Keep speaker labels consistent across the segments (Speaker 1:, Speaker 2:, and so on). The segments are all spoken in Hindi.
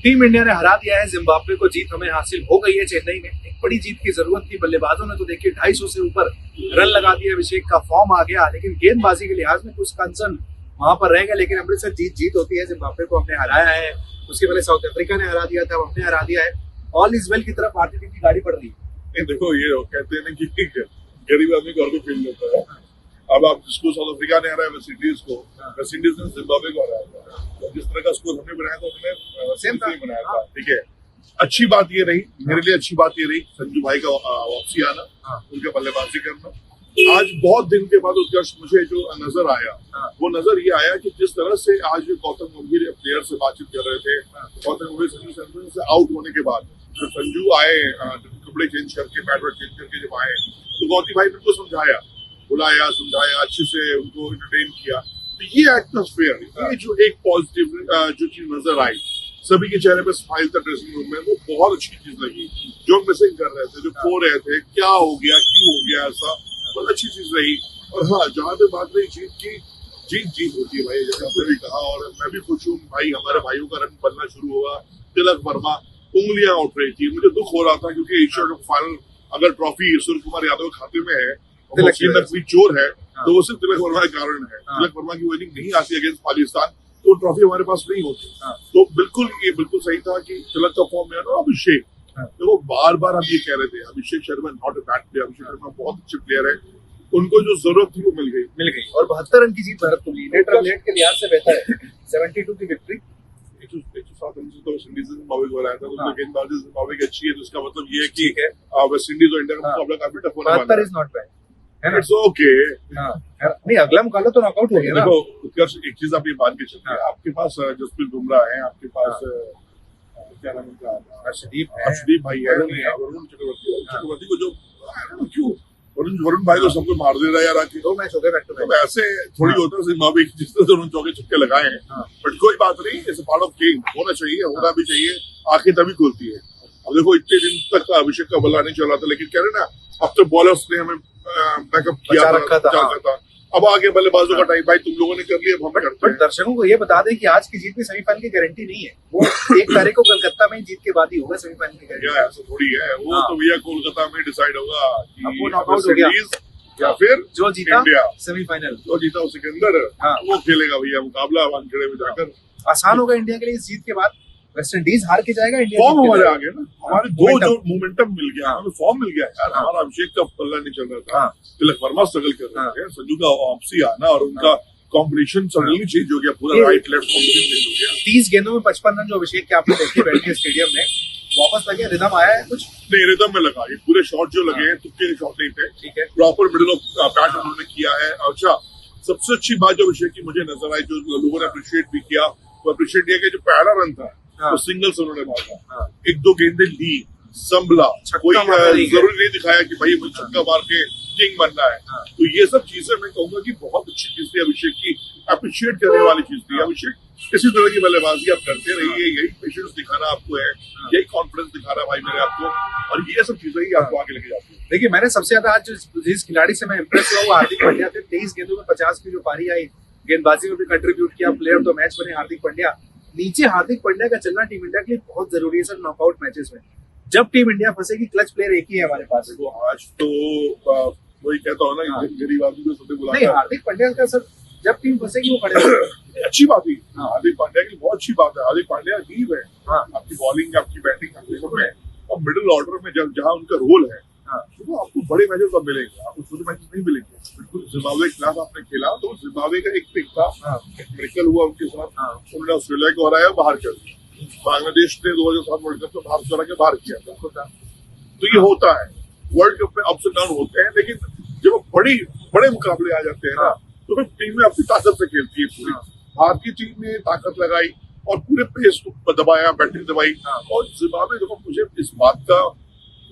Speaker 1: टीम इंडिया ने हरा दिया है जिम्बाब्वे को। जीत हमें हासिल हो गई है चेन्नई में। एक बड़ी जीत की जरूरत थी। बल्लेबाजों ने तो देखिए 250 से ऊपर रन लगा दिए। अभिषेक का फॉर्म आ गया, लेकिन गेंदबाजी के लिहाज में कुछ कंसर्न वहां पर रहेगा। लेकिन अमृतसर जीत होती है। जिम्बाब्वे को हमने हराया है, उसके पहले साउथ अफ्रीका ने हरा दिया था, हमने हरा दिया है। ऑल इज वेल की तरफ भारतीय टीम की गाड़ी बढ़ रही है।
Speaker 2: देखो, ये कहते हैं ना कि गरीब आदमी को और भी फील होता है। अब आप जिसको साउथ अफ्रीका ने हराया, वेस्ट इंडीज को, वेस्ट इंडीज ने जिम्बाब्वे को हराया था, तो जिस तरह का स्कोर हमने बनाया था उन्होंने सेम बनाया था। ठीक है, अच्छी बात ये रही, मेरे लिए अच्छी बात ये रही संजू भाई का वापसी आना, उनके बल्लेबाजी करना। आज बहुत दिन के बाद उत्कर्ष मुझे जो नजर आया वो नजर ये आया कि जिस तरह से आज गौतम गंभीर प्लेयर से बातचीत कर रहे थे, गौतम गंभीर संजू सैमसन से आउट होने के बाद जब संजू आए, कपड़े चेंज करके, पैड चेंज करके जब आए, तो गौती भाई ने उनको समझाया, बुलाया, समझाया, अच्छे से उनको एंटरटेन किया। तो ये एटमॉस्फेयर, ये जो एक पॉजिटिव जो चीज नजर आई, सभी के चेहरे पे स्माइल था ड्रेसिंग रूम में, वो बहुत अच्छी चीज लगी। जो मिसिंग कर रहे थे, जो खो रहे थे, क्या हो गया, क्यों हो गया ऐसा, बहुत अच्छी चीज रही। और हाँ, जहाँ पे बात रही जीत की, जीत होती है भाई, जैसे आपने भी कहा, और मैं भी खुश हूँ भाई, हमारे भाइयों का रन बनना शुरू होगा। तिलक वर्मा उंगलियां उठ रही थी, मुझे दुख हो रहा था क्योंकि एशिया कप फाइनल अगर ट्रॉफी सूर्य कुमार यादव के खाते में है, नकली चोर है, तो वो सिर्फ तिलक वर्मा के कारण है। तिलक वर्मा की विनिंग नहीं आती अगेंस्ट पाकिस्तान तो ट्रॉफी हमारे पास नहीं होती। तो बिल्कुल ये बिल्कुल सही था कि तिलक का फॉर्म में ना अभिषेक, देखो बार बार हम ये कह रहे थे, Abhishek Sharma not a bad player, Abhishek Sharma बहुत अच्छे प्लेयर है, उनको जो जरूरत थी वो मिल गई।
Speaker 1: और 72 रन की जीत भारत को मिली, नेट रन रेट के लिहाज से बेहतर है। 72 की विक्ट्री,
Speaker 2: 107 रन से तो वेस्ट इंडीज जिम्बाब्वे को हराया था, तो गेंदबाजी जिम्बाब्वे की अच्छी है, तो इसका मतलब ये है कि वेस्ट इंडीज और इंडिया का मुकाबला काफी टफ होने वाला है।
Speaker 1: 72 is not bad,
Speaker 2: it's okay.
Speaker 1: नहीं, अगला मुकाबला तो नॉकआउट हो गया ना।
Speaker 2: देखो उत्कर्ष, एक चीज आप ये मान के चलिए, आपके पास जसप्रीत बुमराह है, आपके पास क्या नाम उनका, हर्षदीप भाई है, वरुण चक्रवर्ती को जो क्यों वरुण भाई तो सबको मार दे रहा है यार, आके
Speaker 1: 2 मैच हो गए बैक टू बैक।
Speaker 2: ऐसे थोड़ी होता है जिम्बाब्वे की, जिस तरह से उन्होंने चौके छक्के लगाए हैं। बट कोई बात नहीं, इट्स पार्ट ऑफ गेम, होना चाहिए, होना भी चाहिए, आंखें तभी खुलती है। अब देखो इतने दिन तक अभिषेक का बल्ला नहीं चल रहा था, लेकिन कह रहे ना, अब तो बॉलर्स ने हमें बैकअप किया था। अब आगे बल्लेबाजों का टाइम, भाई तुम लोगों ने कर लिया, हम करते हैं।
Speaker 1: दर्शकों को ये बता दें कि आज की जीत में सेमीफाइनल की गारंटी नहीं है। वो 1 तारीख को कलकत्ता में जीत के बाद ही होगा सेमीफाइनल की गारंटी।
Speaker 2: ऐसा थोड़ी है, वो तो भैया कोलकाता में डिसाइड होगा
Speaker 1: कि वो नॉकआउट हो गया
Speaker 2: या फिर
Speaker 1: जो जीता
Speaker 2: इंडिया,
Speaker 1: सेमीफाइनल,
Speaker 2: जो जीता सिकंदर, वो खेलेगा भैया मुकाबला वानखेड़े में जाकर।
Speaker 1: आसान होगा इंडिया के लिए इस जीत के बाद। वेस्ट इंडीज हार के जाएगा, इंडिया
Speaker 2: फॉर्म हमारे आगे ना, हमारे दो जो मोमेंटम मिल गया, हमें फॉर्म मिल गया यार। हमारा अभिषेक का पल्ला नहीं चल रहा था, तिलक वर्मा स्ट्रगल कर रहे थे, संजू का वापसी आना और उनका कॉम्बिनेशन सडनली चेंज हो गया, पूरा राइट लेफ्ट कॉम्बिनेशन चेंज हो गया।
Speaker 1: 30 गेंदों में 55 रन जो अभिषेक के आपने देखे बैठे स्टेडियम में, वापस लगे, रिदम आया है कुछ
Speaker 2: नहीं, रिदम में लगा। ये पूरे शॉट जो लगे हैं तुक्के के शॉट नहीं थे,
Speaker 1: ठीक है,
Speaker 2: प्रॉपर मिडिल ऑफ पैट उन्होंने किया है। अच्छा, सबसे अच्छी बात जो अभिषेक की मुझे नजर आई, जो लोगों ने अप्रिशिएट भी किया, वो अप्रिशिएट किया कि जो पहला रन था तो सिंगल्स उन्होंने मारा, 1-2 गेंदें ली, संभला, कोई जरूरी नहीं दिखाया कि भाई मुझे छक्का मार के किंग बनना है। तो ये सब चीजें मैं कहूंगा कि बहुत अच्छी चीज थी, अभिषेक की अप्रिशिएट करने वाली चीज थी। अभिषेक इसी तरह की बल्लेबाजी आप करते रहिए, यही पेशेंस दिखाना आपको है, यही कॉन्फिडेंस दिखाना भाई मेरे आपको, और ये सब चीजें ही आपको आगे लेके जाती है।
Speaker 1: देखिए, मैंने सबसे ज्यादा आज जिस खिलाड़ी से मैं इम्प्रेस हुआ वो हार्दिक पांड्या थे। 23 गेंदों में 50 की जो पारी आई, गेंदबाजी में भी कंट्रीब्यूट किया, प्लेयर ऑफ द मैच बने हार्दिक पांड्या। नीचे हार्दिक पांड्या का चलना टीम इंडिया के लिए बहुत जरूरी है सर, नॉकआउट मैचेस में। जब टीम इंडिया फंसेगी, क्लच प्लेयर एक ही है हमारे पास।
Speaker 2: तो आज तो वही कहता हूँ ना, गरीब आदमी को सबसे बुला,
Speaker 1: नहीं हार्दिक पांड्या का सर, जब टीम फंसेगी वो खड़े
Speaker 2: अच्छी बात है। हार्दिक पांड्या की बहुत अच्छी बात है, हार्दिक पांड्या लीव है, आपकी बॉलिंग, आपकी बैटिंग, आपकी सब में, और मिडिल ऑर्डर में जहाँ उनका रोल है, तो आपको बड़े मैचेस अब मिलेंगे, आपको छोटे मैचेस नहीं मिलेंगे। बिल्कुल, जिम्बाब्वे के खिलाफ आपने खेला तो जिम्बाब्वे का एक पिक था, एक मेडिकल हुआ उनके साथ, उन्होंने ऑस्ट्रेलिया को हराया, बाहर कर दिया। बांग्लादेश ने 2007 वर्ल्ड कप में भारत को हरा के बाहर किया था। तो ये होता है, वर्ल्ड कप में अप्स एंड डाउन होते हैं, लेकिन जब बड़े मुकाबले आ जाते हैं ना, तो फिर टीमें अपनी ताकत से खेलती है पूरी। भारतीय टीम ने ताकत लगाई और पूरे पेस को दबाया, बैटिंग दबाई, और जिम्बाब्वे, देखो मुझे इस बात का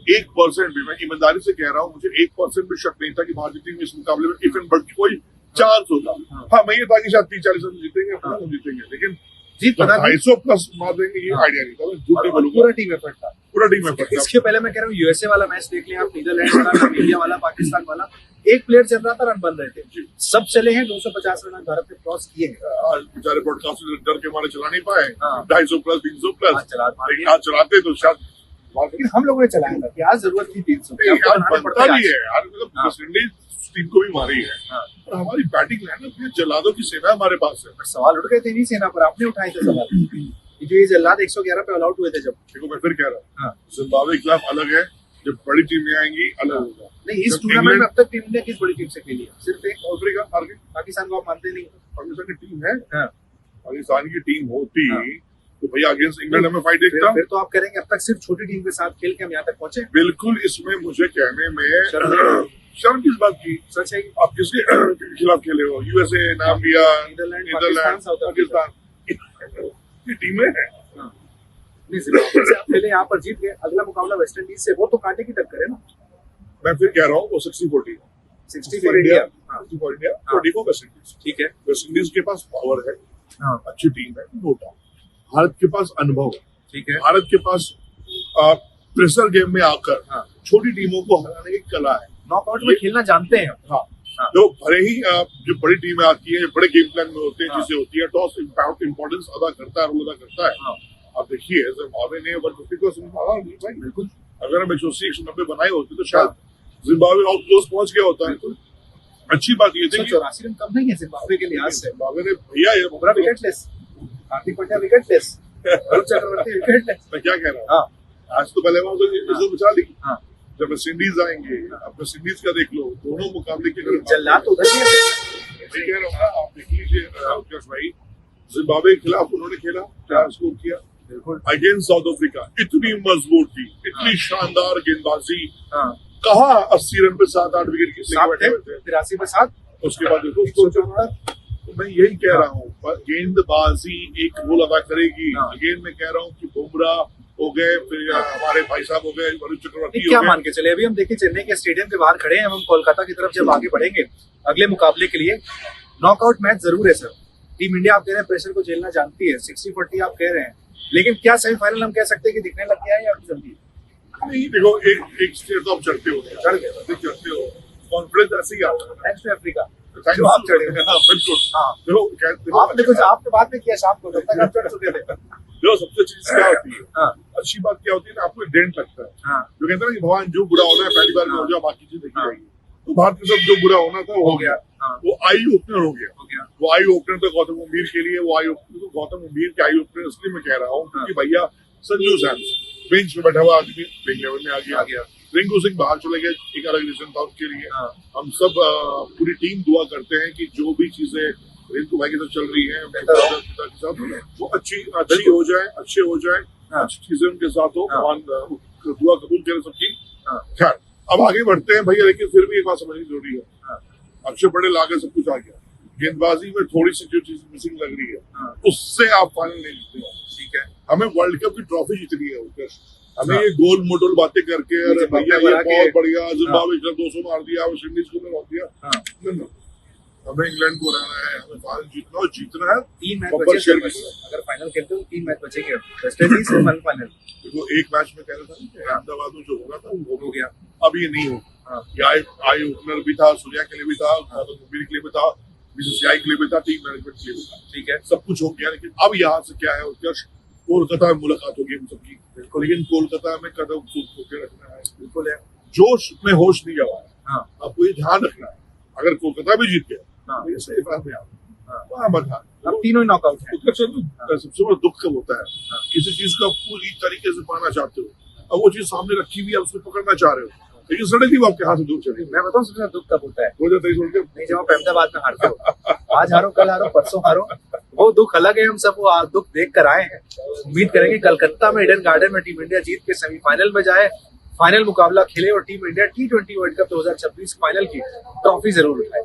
Speaker 2: 1% भी, मैं ईमानदारी से कह रहा हूँ, मुझे 1% भी शक नहीं था कि भारतीय टीम इस मुकाबले में इफ एंड बट कोई चांस होगा। हाँ, मैं ये था कि शायद 30-40 रन जीतेंगे, लेकिन जीत 250 प्लस मार देंगे, ये आइडिया नहीं था।
Speaker 1: पूरा टीम एफर्ट था,
Speaker 2: पूरा टीम एफर्ट था।
Speaker 1: इसके पहले मैं कह रहा हूँ यूएसए वाला मैच देख लिया आप, नीदरलैंड वाला, इंडिया वाला, पाकिस्तान वाला, एक प्लेयर चल रहा था, रन बन रहे थे, सब चले हैं, 250 रन भारत ने क्रॉस किए हैं।
Speaker 2: आज बेचारे ब्रॉडकास्टर डर के मारे चला नहीं पाए,
Speaker 1: हाँ।
Speaker 2: 250 प्लस 300 प्लस
Speaker 1: आज
Speaker 2: आज चलाते तो शायद।
Speaker 1: लेकिन हम लोगों ने चलाया था कि आज जरूरत थी 300
Speaker 2: नहीं,
Speaker 1: आपको
Speaker 2: आज
Speaker 1: बनाने
Speaker 2: बनता
Speaker 1: पड़ता
Speaker 2: भी
Speaker 1: है
Speaker 2: है यार, मतलब
Speaker 1: हाँ।
Speaker 2: वेस्ट इंडीज टीम को भी मारी है
Speaker 1: हाँ।
Speaker 2: और हमारी बैटिंग लाइनअप में जल्लादों की सेना हमारे पास है।
Speaker 1: पर सवाल उठ गए थे नहीं सेना पर, आपने उठाए थे सवाल कि जो ये जल्लाद 111 पे ऑल आउट हुए थे जब।
Speaker 2: देखो मैं फिर कह रहा हूँ,
Speaker 1: हाँ।
Speaker 2: जिम्बाब्वे के खिलाफ अलग है, जब बड़ी टीमें आएंगी अलग होगा।
Speaker 1: नहीं, इस
Speaker 2: जब
Speaker 1: टूर्नामेंट में
Speaker 2: इंग्लैंड-
Speaker 1: अब तक टीम इंडिया किस बड़ी टीम से खेली है? सिर्फ एक,
Speaker 2: अफ्रीका हार गई,
Speaker 1: पाकिस्तान को आप मानते नहीं।
Speaker 2: पाकिस्तान की टीम है,
Speaker 1: हाँ।
Speaker 2: पाकिस्तान की टीम होती
Speaker 1: हाँ।
Speaker 2: तो भैया अगेंस्ट इंग्लैंड हमें फाइट देखता।
Speaker 1: फिर तो आप करेंगे अब तक सिर्फ छोटी टीम के साथ खेल के हम यहाँ तक पहुंचे।
Speaker 2: बिल्कुल, इसमें मुझे कहने में
Speaker 1: शर्म
Speaker 2: शर्म किस बात की?
Speaker 1: सच है कि
Speaker 2: आप किसके खिलाफ खेले हो? यूएसए नाम लिया,
Speaker 1: नीदरलैंड,
Speaker 2: नीदरलैंड,
Speaker 1: साउथ
Speaker 2: पाकिस्तान, ये टीमें हैं।
Speaker 1: नहीं, जिम्बाब्वे से आप पहले यहाँ पर जीत गए, अगला मुकाबला वेस्ट इंडीज से, वो तो कांटे की टक्कर है ना।
Speaker 2: मैं फिर कह रहा हूँ वो 60-40
Speaker 1: 60 फॉर इंडिया। हाँ।
Speaker 2: 60 फॉर इंडिया,
Speaker 1: हाँ।
Speaker 2: 40 फॉर वेस्ट इंडीज।
Speaker 1: ठीक है।
Speaker 2: वेस्ट इंडीज के पास पावर है,
Speaker 1: हाँ।
Speaker 2: अच्छी टीम है, नो डाउट। भारत के पास अनुभव है,
Speaker 1: ठीक है।
Speaker 2: भारत के पास प्रेशर गेम में आकर
Speaker 1: हाँ।
Speaker 2: छोटी टीमों को हराने की कला है।
Speaker 1: नॉकआउट में खेलना जानते हैं।
Speaker 2: हाँ,
Speaker 1: हाँ।
Speaker 2: जो भले ही जो बड़ी टीमें आती हैं, बड़े गेम प्लान में होते हैं,
Speaker 1: हाँ।
Speaker 2: जिसे होती है टॉस इंपॉर्टेंस अदा करता है, रोल अदा करता है।
Speaker 1: हाँ।
Speaker 2: आप देखिए जिम्बाब्वे ने 150 को संभाला नहीं भाई,
Speaker 1: बिल्कुल।
Speaker 2: अगर हम 180-190 बनाए होते तो शायद जिम्बाब्वे आउट क्लोज पहुंच गया होता है। अच्छी बात ये थी कि
Speaker 1: 184 रन कम नहीं है जिम्बाब्वे के लिहाज से।
Speaker 2: जिम्बाब्वे ने भैया ये
Speaker 1: Bumrah wicketless, Hardik Pandya wicketless, Varun Chakravarthy wicketless.
Speaker 2: मैं क्या कह रहा हूँ,
Speaker 1: हाँ।
Speaker 2: आज तो पहले वहां तो इज्जत बचा ली।
Speaker 1: हाँ।
Speaker 2: जब वेस्ट इंडीज आएंगे, अब वेस्ट इंडीज का देख लो, दोनों मुकाबले के अगर
Speaker 1: जल्लाद तो उधर ही है।
Speaker 2: मैं कह रहा हूँ ना, आप देख लीजिए अवकाश भाई, जिम्बाब्वे के खिलाफ उन्होंने खेला, क्या स्कोर किया
Speaker 1: बिल्कुल।
Speaker 2: अगेंस्ट साउथ अफ्रीका, इतनी मजबूत थी, इतनी शानदार गेंदबाजी,
Speaker 1: हाँ।
Speaker 2: कहा 80 रन पे 7-8 विकेट किसके
Speaker 1: 7
Speaker 2: बैठे हुए थे।
Speaker 1: 83 पे 7।
Speaker 2: उसके बाद देखो स्कोर चल रहा है। तो मैं यही कह रहा हूँ, गेंदबाजी एक रोल अदा करेगी।
Speaker 1: हाँ।
Speaker 2: अगेन मैं कह रहा हूँ कि बुमराह हो गए, फिर हमारे भाई साहब हो गए, वरुण चक्रवर्ती
Speaker 1: क्या
Speaker 2: हो गए।
Speaker 1: मान के चले, अभी हम देखिए चेन्नई के स्टेडियम के बाहर खड़े हैं, हम कोलकाता की तरफ जब आगे बढ़ेंगे अगले मुकाबले के लिए, नॉकआउट मैच जरूर है सर। टीम इंडिया आप कह रहे हैं प्रेशर को झेलना जानती है, 60-40 आप कह रहे हैं, लेकिन क्या सेमीफाइनल हम कह सकते हैं कि दिखने लग गया है या अभी जल्दी है?
Speaker 2: नहीं देखो, एक स्टेयर तो आप चढ़ते हो, चढ़ते हो, कॉन्फिडेंस ऐसे ही आता है।
Speaker 1: थैंक्स टू अफ्रीका
Speaker 2: Thanks
Speaker 1: जो आप चढ़े।
Speaker 2: हाँ, बिल्कुल।
Speaker 1: हाँ।
Speaker 2: देखो,
Speaker 1: आपने कुछ आपने बात में किया शाम को, तब तक आप चढ़ चुके थे।
Speaker 2: देखो सबसे चीज क्या होती है,
Speaker 1: हाँ।
Speaker 2: अच्छी बात क्या होती है ना, आपको एक डेंट लगता है।
Speaker 1: हाँ।
Speaker 2: जो कहते हैं ना कि भगवान जो बुरा होना है पहली बार में हो जाए, बाकी चीज देखी
Speaker 1: हाँ।
Speaker 2: जाएगी। तो भारत के साथ जो बुरा होना था वो हो गया।
Speaker 1: हाँ।
Speaker 2: वो आई ओपनर हो गया।
Speaker 1: हो गया।
Speaker 2: वो आई ओपनर तो गौतम गंभीर के लिए, वो आई ओपनर तो गौतम गंभीर के आई ओपनर इसलिए मैं कह रहा हूँ क्योंकि भैया संजू सैमसन बेंच में बैठा हुआ आदमी प्लेइंग लेवल में आ गया। रिंकू सिंह बाहर चले गए, एक अलग रीजन था उसके लिए।
Speaker 1: हाँ।
Speaker 2: हम सब पूरी टीम दुआ करते हैं कि जो भी चीजें रिंकू भाई के साथ चल रही है पिता के साथ वो अच्छी हो जाए, अच्छे हो जाए,
Speaker 1: हाँ।
Speaker 2: अच्छी चीजें उनके साथ हो।
Speaker 1: हाँ।
Speaker 2: भगवान दुआ कबूल करे सबकी।
Speaker 1: हाँ।
Speaker 2: खैर अब आगे बढ़ते हैं भैया, लेकिन फिर भी एक बात समझनी जरूरी है।
Speaker 1: हाँ।
Speaker 2: अक्षय पटेल आगे सब कुछ आ गया, गेंदबाजी में थोड़ी सी जो चीज मिसिंग लग रही है,
Speaker 1: हाँ।
Speaker 2: उससे आप फाइनल नहीं जीतते।
Speaker 1: ठीक है।
Speaker 2: हमें वर्ल्ड कप की ट्रॉफी जीतनी है उसके, हमें
Speaker 1: हाँ।
Speaker 2: ये गोल मोटोल बातें करके अरे भैया ये बहुत बढ़िया, जिम्बाब्वे ने 200 मार दिया, वेस्ट इंडीज को मार दिया।
Speaker 1: हाँ।
Speaker 2: नहीं, हमें इंग्लैंड को हराना है, हमें फाइनल जीतना और जीतना है।
Speaker 1: 3 मैच
Speaker 2: बब्बर
Speaker 1: बचे
Speaker 2: शेर
Speaker 1: हैं,
Speaker 2: की तरह।
Speaker 1: अगर फाइनल खेलते हो 3 मैच बचेंगे, वेस्ट इंडीज से फाइनल
Speaker 2: देखो एक मैच में कह रहा था कि अहमदाबाद में जो होना था वो
Speaker 1: हो गया।
Speaker 2: अब ये नहीं होगा।
Speaker 1: हाँ।
Speaker 2: ये आई ओपनर भी था, सूर्या के लिए भी था, गौतम गंभीर के लिए भी था, बीसीसीआई के लिए भी था, टीम मैनेजमेंट के लिए भी था।
Speaker 1: ठीक है।
Speaker 2: सब कुछ हो गया, लेकिन अब यहाँ से क्या है उत्कर्ष, कोलकाता में मुलाकात होगी हम सबकी। लेकिन कोलकाता में कदम फूक के रखना है,
Speaker 1: बिल्कुल है।
Speaker 2: जोश में होश नहीं गवाना।
Speaker 1: हाँ।
Speaker 2: आपको ये ध्यान रखना है, अगर कोलकाता भी जीत गया
Speaker 1: हाँ।
Speaker 2: तो ये सेफ है में आप
Speaker 1: हाँ।
Speaker 2: वहाँ मत हार।
Speaker 1: अब तीनों ही नॉकआउट है।
Speaker 2: उत्कर्ष सबसे बड़ा दुख कब होता है, किसी चीज को आप पूरी तरीके से पाना चाहते हो, अब वो चीज सामने रखी हुई है, उसको पकड़ना चाह रहे हो, लेकिन सडनली वो आपके हाथ से दूर चली।
Speaker 1: मैं बताऊं सबसे दुख कब होता है,
Speaker 2: 2023 के
Speaker 1: नहीं जब आप अहमदाबाद में हारते हो, आज हारो कल हारो परसों हारो, वो दुख अलग है। हम सब वो दुख देख कर आए हैं। उम्मीद करेंगे कलकत्ता में ईडन गार्डन में टीम इंडिया जीत के सेमीफाइनल में जाए, फाइनल मुकाबला खेले और team India T20 world cup 2026 final की ट्रॉफी जरूर उठाए।